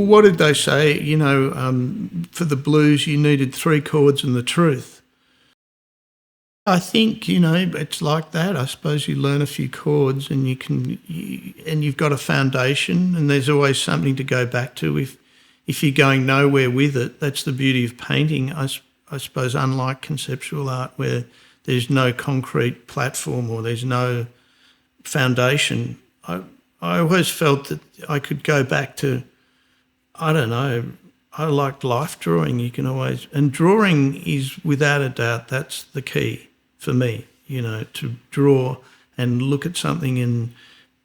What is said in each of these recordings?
what did they say? For the blues, you needed 3 chords and the truth. I think, it's like that. I suppose you learn a few chords and you've got a foundation, and there's always something to go back to. If you're going nowhere with it, that's the beauty of painting, I suppose, unlike conceptual art where there's no concrete platform or there's no foundation. I always felt that I could go back to, I don't know, I liked life drawing. And drawing is without a doubt, that's the key for me, to draw and look at something and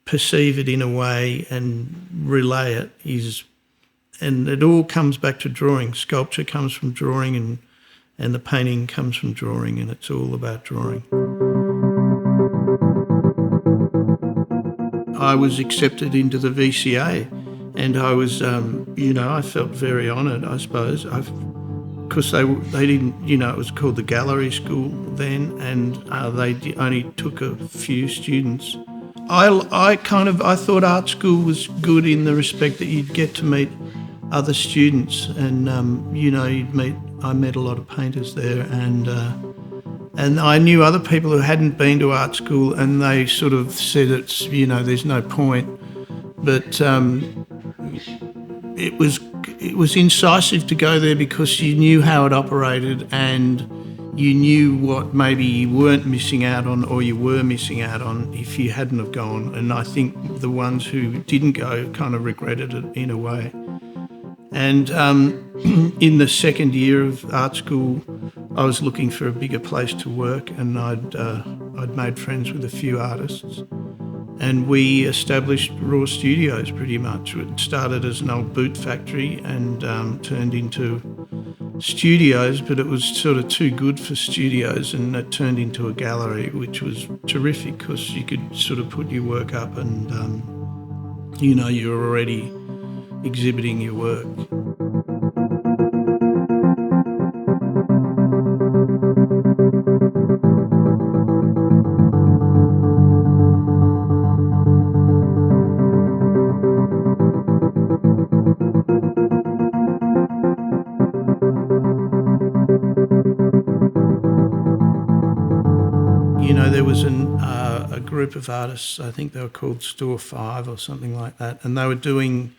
perceive it in a way and relay it and it all comes back to drawing. Sculpture comes from drawing and the painting comes from drawing, and it's all about drawing. I was accepted into the VCA, and I was, I felt very honoured, I suppose. Because they didn't, it was called the gallery school then, and they only took a few students. I thought art school was good in the respect that you'd get to meet other students, and I met a lot of painters there, and I knew other people who hadn't been to art school, and they sort of said it's, there's no point, but it was incisive to go there because you knew how it operated and you knew what maybe you weren't missing out on or you were missing out on if you hadn't have gone. And I think the ones who didn't go kind of regretted it in a way. And in the second year of art school, I was looking for a bigger place to work, and I'd made friends with a few artists. And we established Raw Studios pretty much. It started as an old boot factory and turned into studios, but it was sort of too good for studios, and it turned into a gallery, which was terrific because you could sort of put your work up and, you're already exhibiting your work. There was a group of artists, I think they were called Store 5 or something like that, and they were doing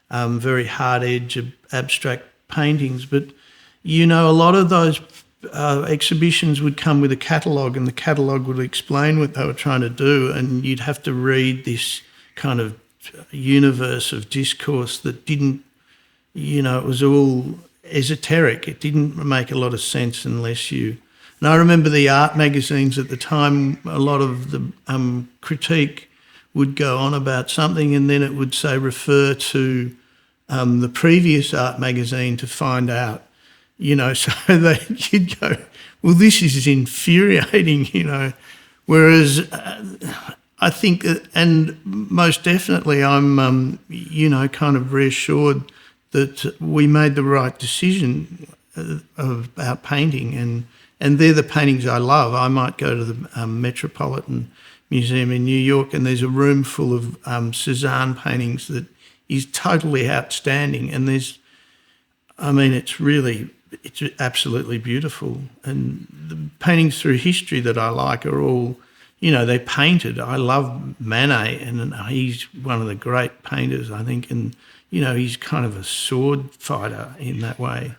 very hard-edge abstract paintings. But, a lot of those exhibitions would come with a catalogue, and the catalogue would explain what they were trying to do, and you'd have to read this kind of universe of discourse that didn't, it was all esoteric. It didn't make a lot of sense unless you... And I remember the art magazines at the time, a lot of the critique would go on about something and then it would say refer to the previous art magazine to find out, so you'd go, well, this is infuriating, whereas I think, and most definitely I'm, kind of reassured that we made the right decision about painting, and they're the paintings I love. I might go to the Metropolitan Museum in New York and there's a room full of Cézanne paintings that is totally outstanding. And it's absolutely beautiful. And the paintings through history that I like are all, they're painted. I love Manet, and he's one of the great painters, I think. And, he's kind of a sword fighter in that way.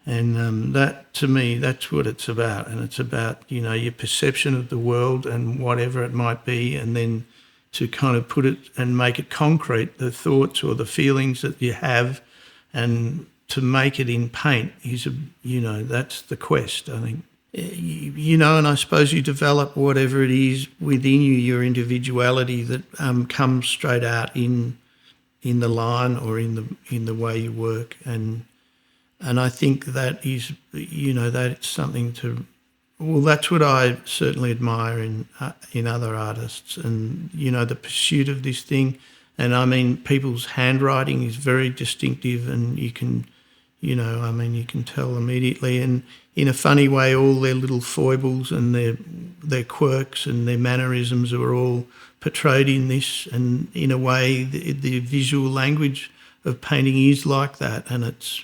And that, to me, that's what it's about. And it's about, your perception of the world and whatever it might be, and then to kind of put it and make it concrete, the thoughts or the feelings that you have, and to make it in paint is, that's the quest, I think. And I suppose you develop whatever it is within you, your individuality that comes straight out in the line or in the way you work. And I think that is, that's something to, well, that's what I certainly admire in other artists, and, the pursuit of this thing. And people's handwriting is very distinctive, and you can, you can tell immediately. And in a funny way, all their little foibles and their quirks and their mannerisms are all portrayed in this. And in a way, the visual language of painting is like that, and it's,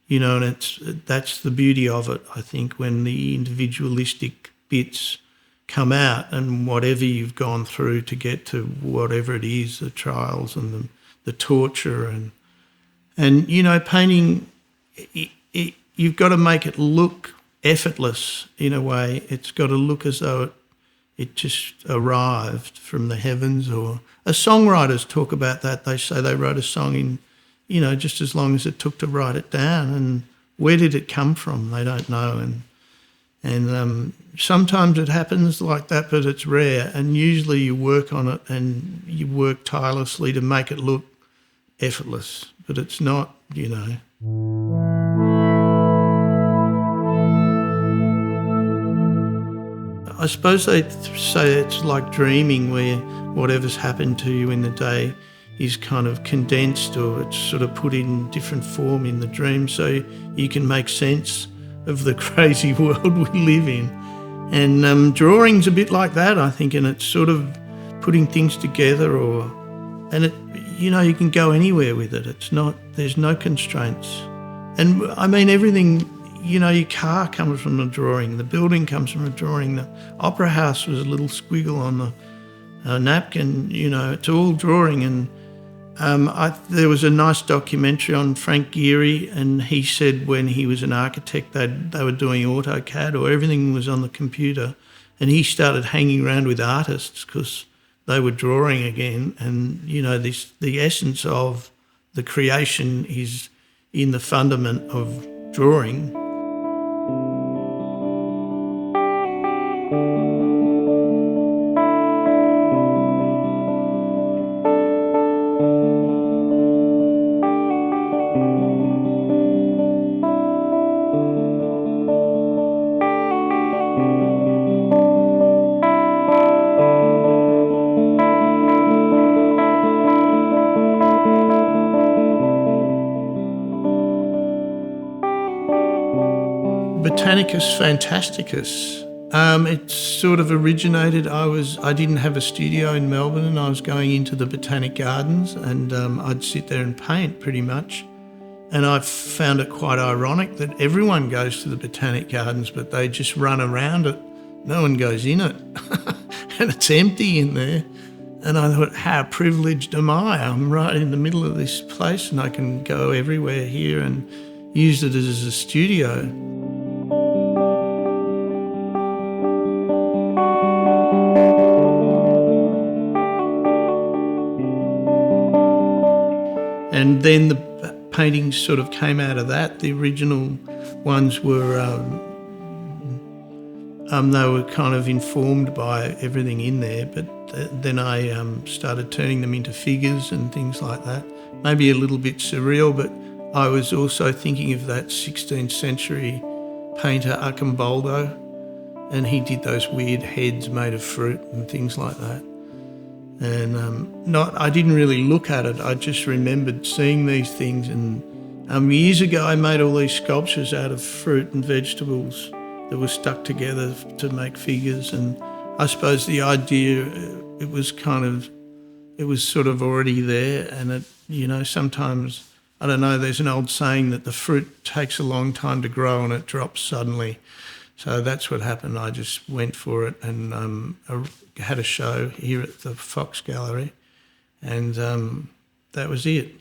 and that's the beauty of it, I think, when the individualistic bits come out, and whatever you've gone through to get to whatever it is, the trials and the torture, and painting, you've got to make it look effortless in a way. It's got to look as though it just arrived from the heavens. Or songwriters talk about that. They say they wrote a song in, just as long as it took to write it down. And where did it come from? They don't know. And sometimes it happens like that, but it's rare. And usually you work on it and you work tirelessly to make it look effortless, but it's not, I suppose they say it's like dreaming, where whatever's happened to you in the day is kind of condensed, or it's sort of put in different form in the dream, so you can make sense of the crazy world we live in. And drawing's a bit like that, I think, and it's sort of putting things together, and it, you can go anywhere with it. There's no constraints. And I mean, everything, your car comes from a drawing, the building comes from a drawing, the opera house was a little squiggle on the napkin, it's all drawing. And there was a nice documentary on Frank Gehry, and he said when he was an architect, they were doing AutoCAD, or everything was on the computer, and he started hanging around with artists because they were drawing again. And, the essence of the creation is in the fundament of drawing. Botanicus fantasticus. It sort of originated, I didn't have a studio in Melbourne, and I was going into the Botanic Gardens, and I'd sit there and paint pretty much. And I found it quite ironic that everyone goes to the Botanic Gardens, but they just run around it. No one goes in it. And it's empty in there. And I thought, how privileged am I? I'm right in the middle of this place, and I can go everywhere here and use it as a studio. And then the paintings sort of came out of that. The original ones were, they were kind of informed by everything in there, but then I started turning them into figures and things like that. Maybe a little bit surreal, but I was also thinking of that 16th century painter Arcimboldo, and he did those weird heads made of fruit and things like that. And I didn't really look at it. I just remembered seeing these things. And years ago, I made all these sculptures out of fruit and vegetables that were stuck together to make figures. And I suppose the idea, it was sort of already there. And sometimes, I don't know, there's an old saying that the fruit takes a long time to grow and it drops suddenly. So that's what happened. I just went for it, and had a show here at the Fox Gallery, and that was it.